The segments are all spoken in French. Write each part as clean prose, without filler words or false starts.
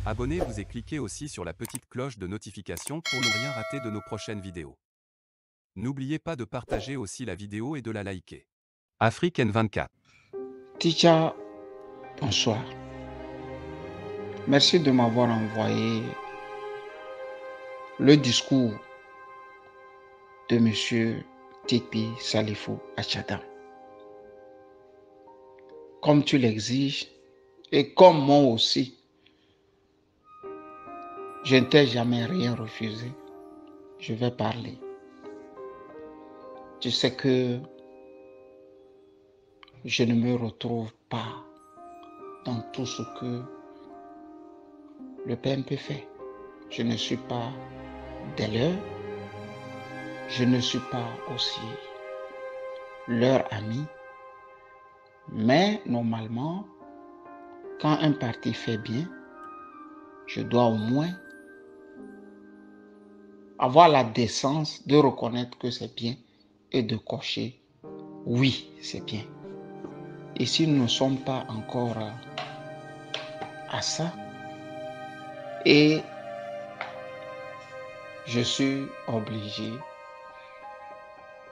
Abonnez-vous et cliquez aussi sur la petite cloche de notification pour ne rien rater de nos prochaines vidéos. N'oubliez pas de partager aussi la vidéo et de la liker. Afrique N24. Teacher, bonsoir. Merci de m'avoir envoyé le discours de M. Tikpi Salifou Achadam. Comme tu l'exiges, et comme moi aussi, je ne t'ai jamais rien refusé. Je vais parler. Tu sais que je ne me retrouve pas dans tout ce que le PMP fait. Je ne suis pas des leurs. Je ne suis pas aussi leur ami. Mais normalement, quand un parti fait bien, je dois au moins avoir la décence de reconnaître que c'est bien et de cocher oui, c'est bien. Et si nous ne sommes pas encore à ça, et je suis obligé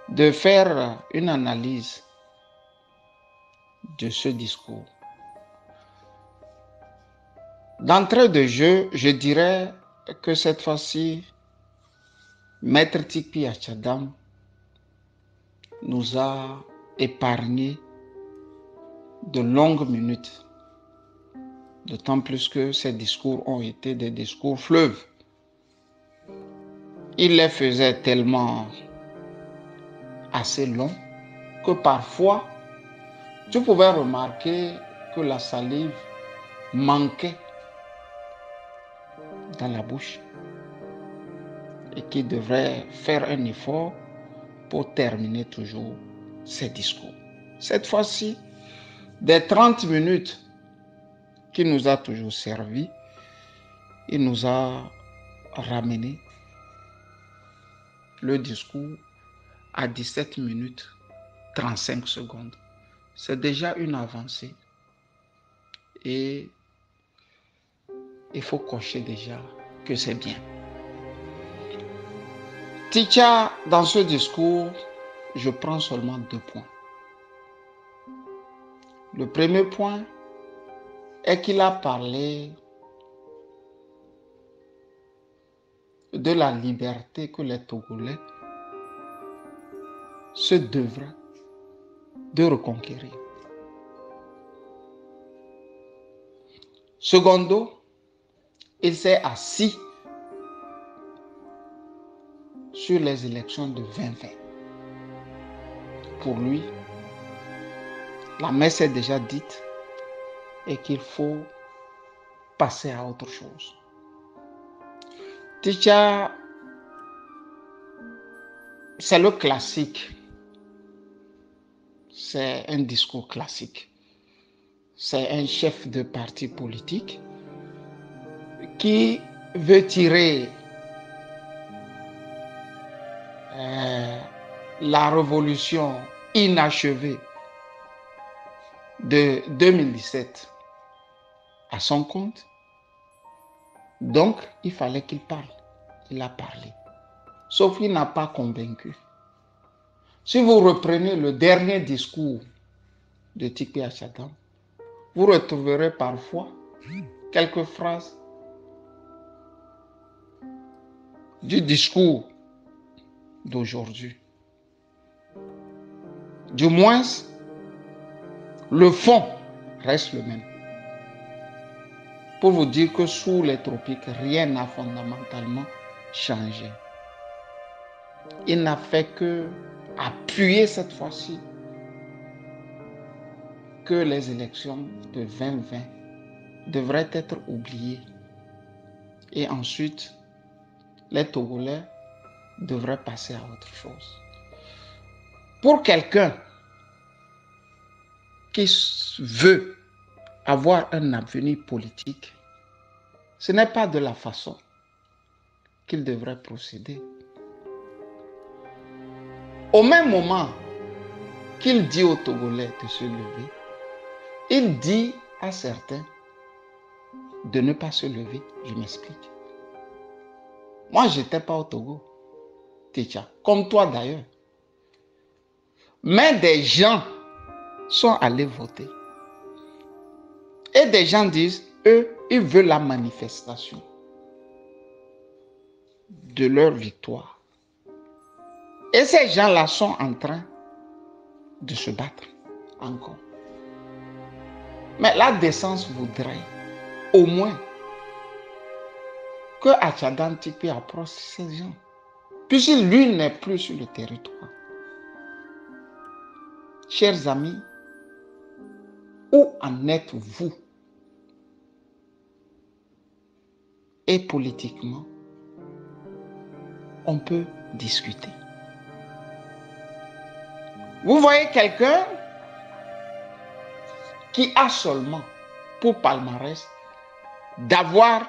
de faire une analyse de ce discours. D'entrée de jeu, je dirais que cette fois-ci, Maître Tikpi Achadam nous a épargné de longues minutes, d'autant plus que ces discours ont été des discours fleuves. Il les faisait tellement assez longs que parfois, tu pouvais remarquer que la salive manquait dans la bouche et qu'il devrait faire un effort pour terminer toujours ses discours. Cette fois-ci, des 30 minutes qu'il nous a toujours servi, il nous a ramené le discours à 17 minutes 35 secondes. C'est déjà une avancée et il faut cocher déjà que c'est bien. Teacher, dans ce discours, je prends seulement 2 points. Le premier point est qu'il a parlé de la liberté que les Togolais se devraient de reconquérir. Secondo, il s'est assis sur les élections de 2020. Pour lui, la messe est déjà dite et qu'il faut passer à autre chose. Teacher, c'est le classique. C'est un discours classique. C'est un chef de parti politique qui veut tirer la révolution inachevée de 2017 à son compte. Donc, il fallait qu'il parle. Il a parlé. Sauf qu'il n'a pas convaincu. Si vous reprenez le dernier discours de Tikpi Achadam, vous retrouverez parfois quelques phrases du discours d'aujourd'hui. Du moins, le fond reste le même. Pour vous dire que sous les tropiques, rien n'a fondamentalement changé. Il n'a fait que appuyer cette fois-ci que les élections de 2020 devraient être oubliées. Et ensuite, les Togolais devraient passer à autre chose. Pour quelqu'un qui veut avoir un avenir politique, ce n'est pas de la façon qu'il devrait procéder. Au même moment qu'il dit aux Togolais de se lever, il dit à certains de ne pas se lever. Je m'explique. Moi, je n'étais pas au Togo, Techa, comme toi d'ailleurs. Mais des gens sont allés voter. Et des gens disent, eux, ils veulent la manifestation de leur victoire. Et ces gens-là sont en train de se battre encore. Mais la décence voudrait au moins que Achadan Tikpi approche ces gens, puisque lui n'est plus sur le territoire. Chers amis, où en êtes-vous? Et politiquement, on peut discuter. Vous voyez quelqu'un qui a seulement pour palmarès d'avoir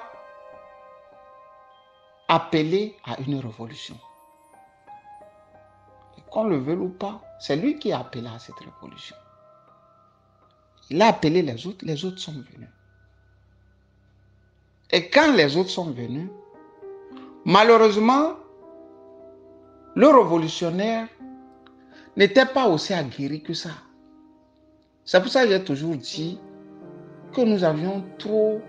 appelé à une révolution. Qu'on le veuille ou pas, c'est lui qui a appelé à cette révolution. Il a appelé les autres sont venus. Et quand les autres sont venus, malheureusement, le révolutionnaire n'était pas aussi aguerri que ça. C'est pour ça que j'ai toujours dit que nous avions trop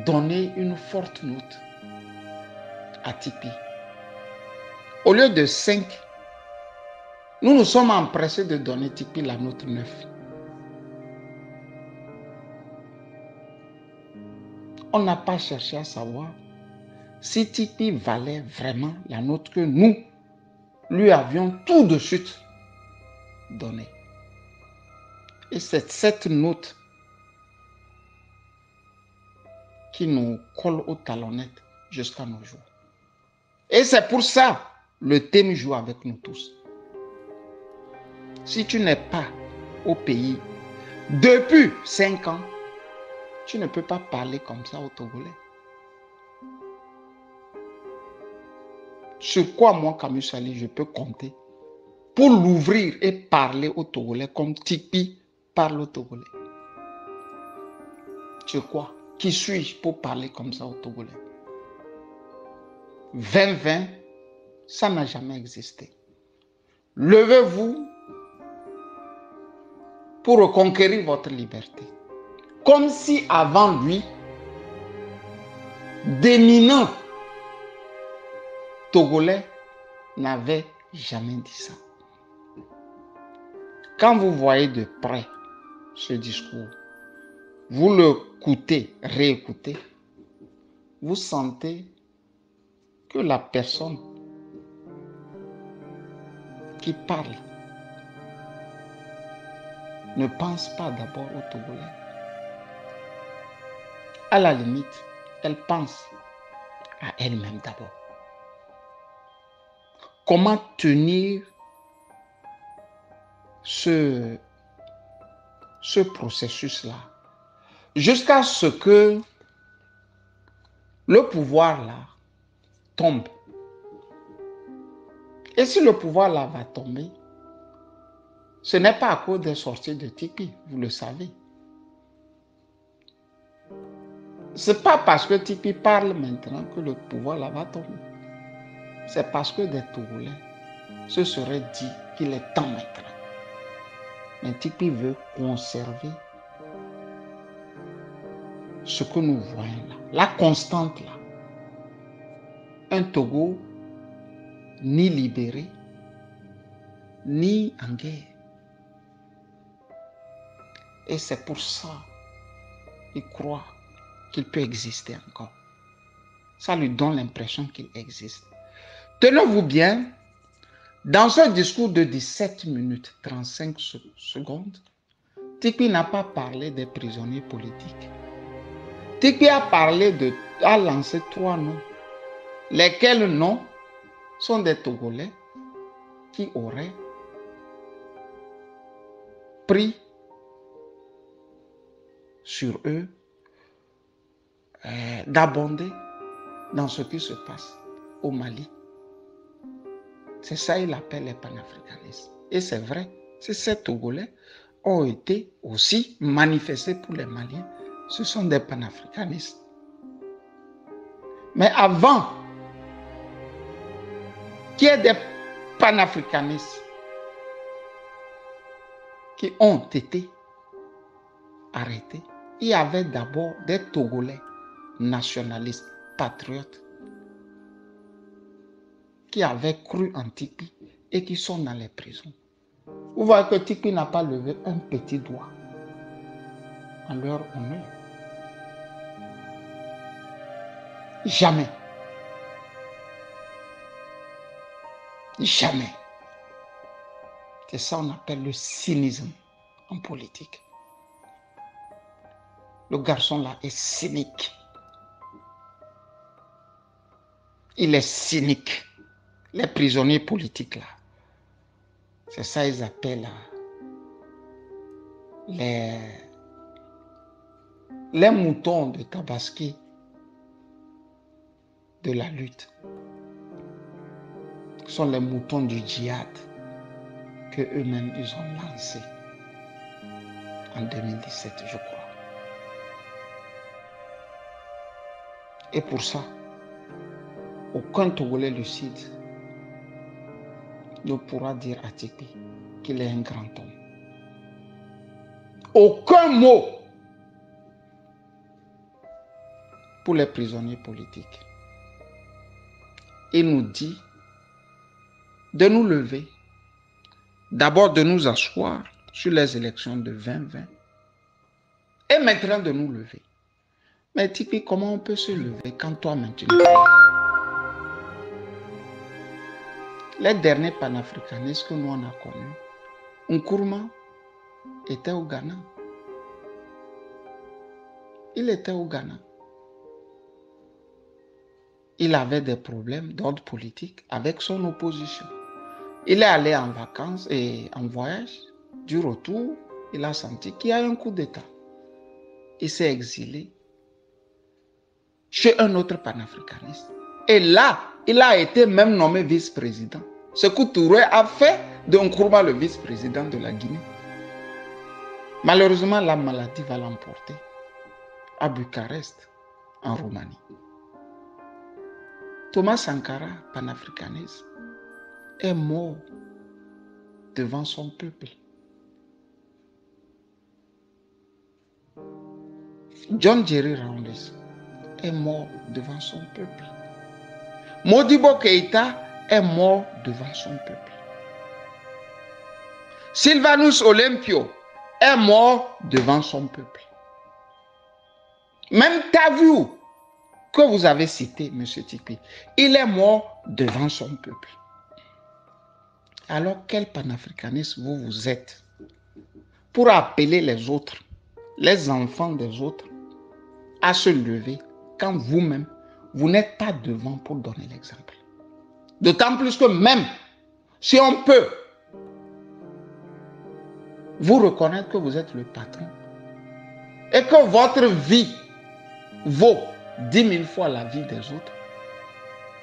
donné une forte note à Tikpi. Au lieu de 5, nous nous sommes empressés de donner Tikpi la note 9. On n'a pas cherché à savoir si Tikpi valait vraiment la note que nous lui avions tout de suite donnée. Et c'est cette note qui nous colle aux talonnettes jusqu'à nos jours. Et c'est pour ça le thème joue avec nous tous. Si tu n'es pas au pays depuis 5 ans, tu ne peux pas parler comme ça aux Togolais. Sur quoi moi, Camus Ali, je peux compter pour l'ouvrir et parler aux Togolais comme Tikpi parle aux Togolais? Sur quoi? Qui suis-je pour parler comme ça aux Togolais? 2020, ça n'a jamais existé. Levez-vous pour reconquérir votre liberté. Comme si avant lui, d'éminents Togolais n'avaient jamais dit ça. Quand vous voyez de près ce discours, vous l'écoutez, réécoutez, vous sentez que la personne qui parle ne pense pas d'abord aux Togolais. À la limite, elle pense à elle-même d'abord. Comment tenir ce processus-là jusqu'à ce que le pouvoir là tombe. Et si le pouvoir là va tomber, ce n'est pas à cause des sorties de Tikpi, vous le savez. Ce n'est pas parce que Tikpi parle maintenant que le pouvoir là va tomber. C'est parce que des Togolais se seraient dit qu'il est temps maintenant. Mais Tikpi veut conserver ce que nous voyons là, la constante là. Un Togo ni libéré, ni en guerre. Et c'est pour ça qu'il croit qu'il peut exister encore. Ça lui donne l'impression qu'il existe. Tenez-vous bien, dans ce discours de 17 minutes 35 secondes, Tikpi n'a pas parlé des prisonniers politiques. Tikpi a lancé 3 noms, lesquels noms sont des Togolais qui auraient pris sur eux d'abonder dans ce qui se passe au Mali. C'est ça qu'il appelle les panafricanistes. Et c'est vrai, c'est ces Togolais ont été aussi manifestés pour les Maliens. Ce sont des panafricanistes. Mais avant qu'il y ait des panafricanistes qui ont été arrêtés, il y avait d'abord des Togolais nationalistes, patriotes, qui avaient cru en Tikpi et qui sont dans les prisons. Vous voyez que Tikpi n'a pas levé un petit doigt en leur honneur. Jamais. Jamais. C'est ça qu'on appelle le cynisme en politique. Le garçon là est cynique. Il est cynique. Les prisonniers politiques là, c'est ça qu'ils appellent les moutons de Tabaski de la lutte. Ce sont les moutons du djihad que eux-mêmes ils ont lancés en 2017, je crois. Et pour ça, aucun Togolais lucide ne pourra dire à Tikpi qu'il est un grand homme. Aucun mot pour les prisonniers politiques. Il nous dit de nous lever, d'abord de nous asseoir sur les élections de 2020 et maintenant de nous lever. Mais Tikpi, comment on peut se lever quand toi-même tu ne fais? Les derniers panafricanistes que nous on a connus, Nkrumah était au Ghana. Il était au Ghana. Il avait des problèmes d'ordre politique avec son opposition. Il est allé en vacances et en voyage. Du retour, il a senti qu'il y a un coup d'État. Il s'est exilé chez un autre panafricaniste. Et là, il a été même nommé vice-président. Sékou Touré a fait de Nkrumah le vice-président de la Guinée. Malheureusement, la maladie va l'emporter à Bucarest, en Roumanie. Thomas Sankara, panafricaniste, est mort devant son peuple. John Jerry Rawlings est mort devant son peuple. Modibo Keïta est mort devant son peuple. Sylvanus Olympio est mort devant son peuple. Même Tavu, que vous avez cité, M. Tikpi, il est mort devant son peuple. Alors, quel panafricaniste vous êtes pour appeler les autres, les enfants des autres, à se lever quand vous-même, vous n'êtes pas devant pour donner l'exemple? D'autant plus que même si on peut vous reconnaître que vous êtes le patron et que votre vie vaut 10 000 fois la vie des autres,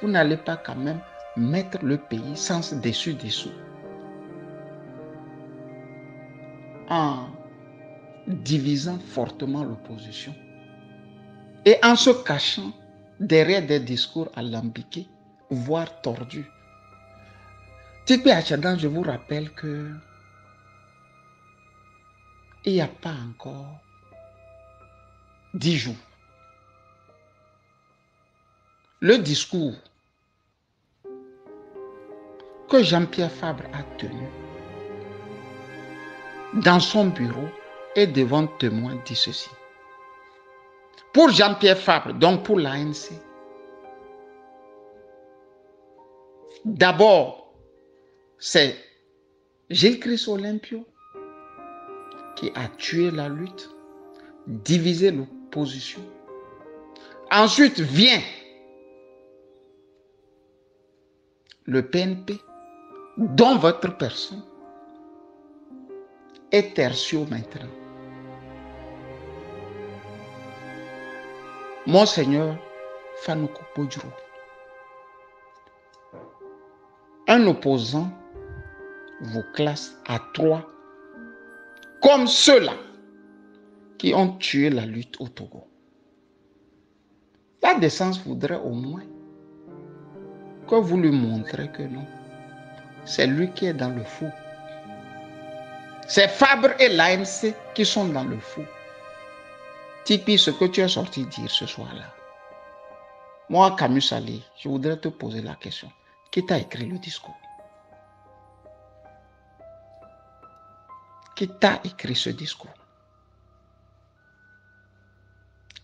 vous n'allez pas quand même mettre le pays sans dessus-dessous en divisant fortement l'opposition et en se cachant derrière des discours alambiqués, voire tordus. Tikpi Achadan, je vous rappelle que il n'y a pas encore 10 jours, le discours que Jean-Pierre Fabre a tenu dans son bureau et devant témoins dit ceci. Pour Jean-Pierre Fabre, donc pour l'ANC, d'abord, c'est Gilles-Christ Olympio qui a tué la lutte, divisé l'opposition. Ensuite vient le PNP, dont votre personne est tertio maintenant. Monseigneur Fanoukou Podjro, un opposant vous classe à 3 comme ceux-là qui ont tué la lutte au Togo. La décence voudrait au moins que vous lui montrez que non. C'est lui qui est dans le faux. C'est Fabre et l'AMC qui sont dans le faux. Tipeee, ce que tu es sorti dire ce soir-là. Moi, Camus Sali, je voudrais te poser la question. Qui t'a écrit le discours? Qui t'a écrit ce discours?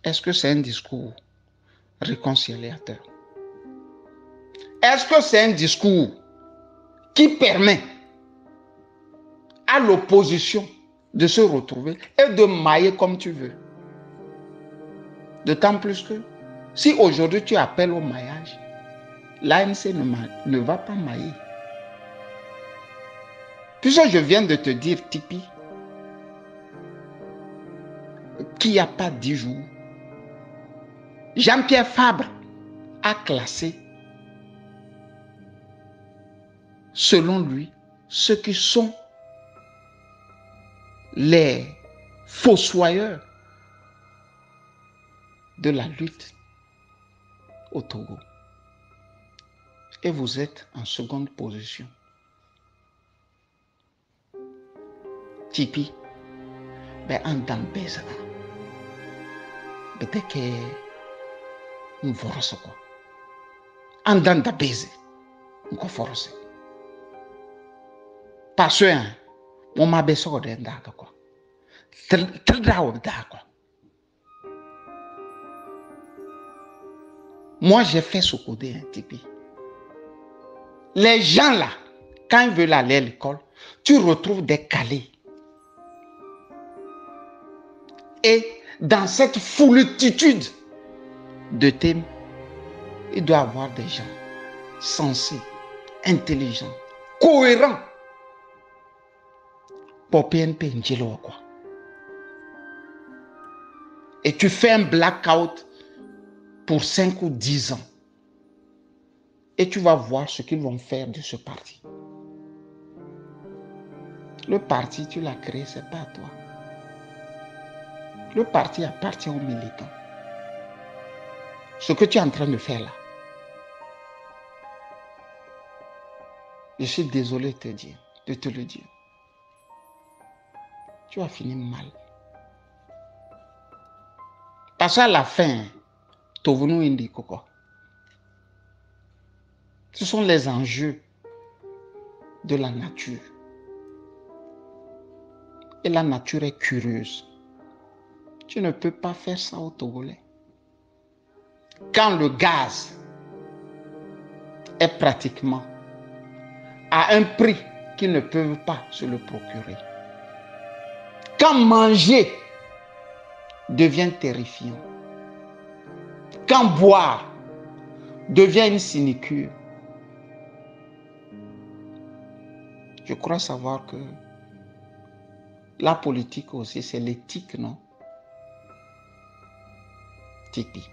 Est-ce que c'est un discours réconciliateur? Est-ce que c'est un discours qui permet à l'opposition de se retrouver et de mailler comme tu veux? D'autant plus que si aujourd'hui tu appelles au maillage, l'AMC ne va pas mailler. Puisque je viens de te dire, Tipeee, qu'il n'y a pas 10 jours, Jean-Pierre Fabre a classé, selon lui, ceux qui sont les fossoyeurs de la lutte au Togo. Et vous êtes en seconde position. Tipeee, ben en dambeza, peut-être que on force quoi. En dambeza, on force. Parce que on m'a besoin de d'accord quoi. Très d'accord. Moi, j'ai fait ce codé, un Tipeee. Les gens là, quand ils veulent aller à l'école, tu retrouves des calés. Et dans cette foultitude de thèmes, il doit y avoir des gens sensés, intelligents, cohérents. Pour PNP, quoi. Et tu fais un blackout pour 5 ou 10 ans. Et tu vas voir ce qu'ils vont faire de ce parti. Le parti, tu l'as créé, ce n'est pas à toi. Le parti appartient aux militants. Ce que tu es en train de faire là, je suis désolé de te le dire. Tu vas finir mal. Parce qu'à la fin, Tovunu Indi Koko. Ce sont les enjeux de la nature. Et la nature est curieuse. Tu ne peux pas faire ça au Togolais. Quand le gaz est pratiquement à un prix qu'ils ne peuvent pas se le procurer. Quand manger devient terrifiant. Quand boire devient une sinécure. Je crois savoir que la politique aussi, c'est l'éthique, non? Tipeee.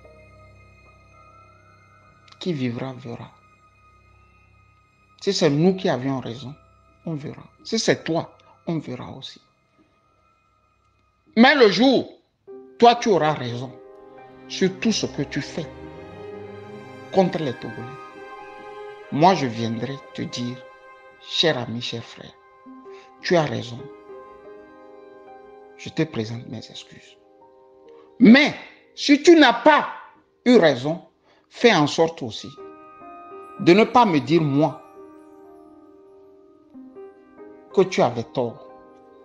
Qui vivra, verra. Si c'est nous qui avions raison, on verra. Si c'est toi, on verra aussi. Mais le jour, toi tu auras raison sur tout ce que tu fais contre les Togolais. Moi je viendrai te dire, cher ami, cher frère, tu as raison. Je te présente mes excuses. Mais si tu n'as pas eu raison, fais en sorte aussi de ne pas me dire moi que tu avais tort,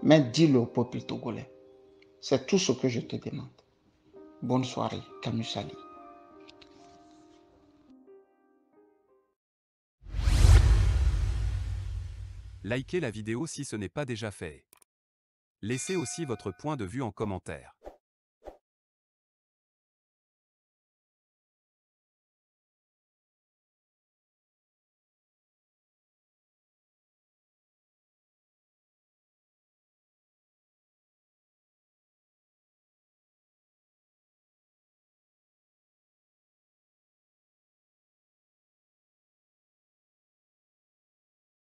mais dis-le au peuple togolais. C'est tout ce que je te demande. Bonne soirée, Camus Sali. Likez la vidéo si ce n'est pas déjà fait. Laissez aussi votre point de vue en commentaire.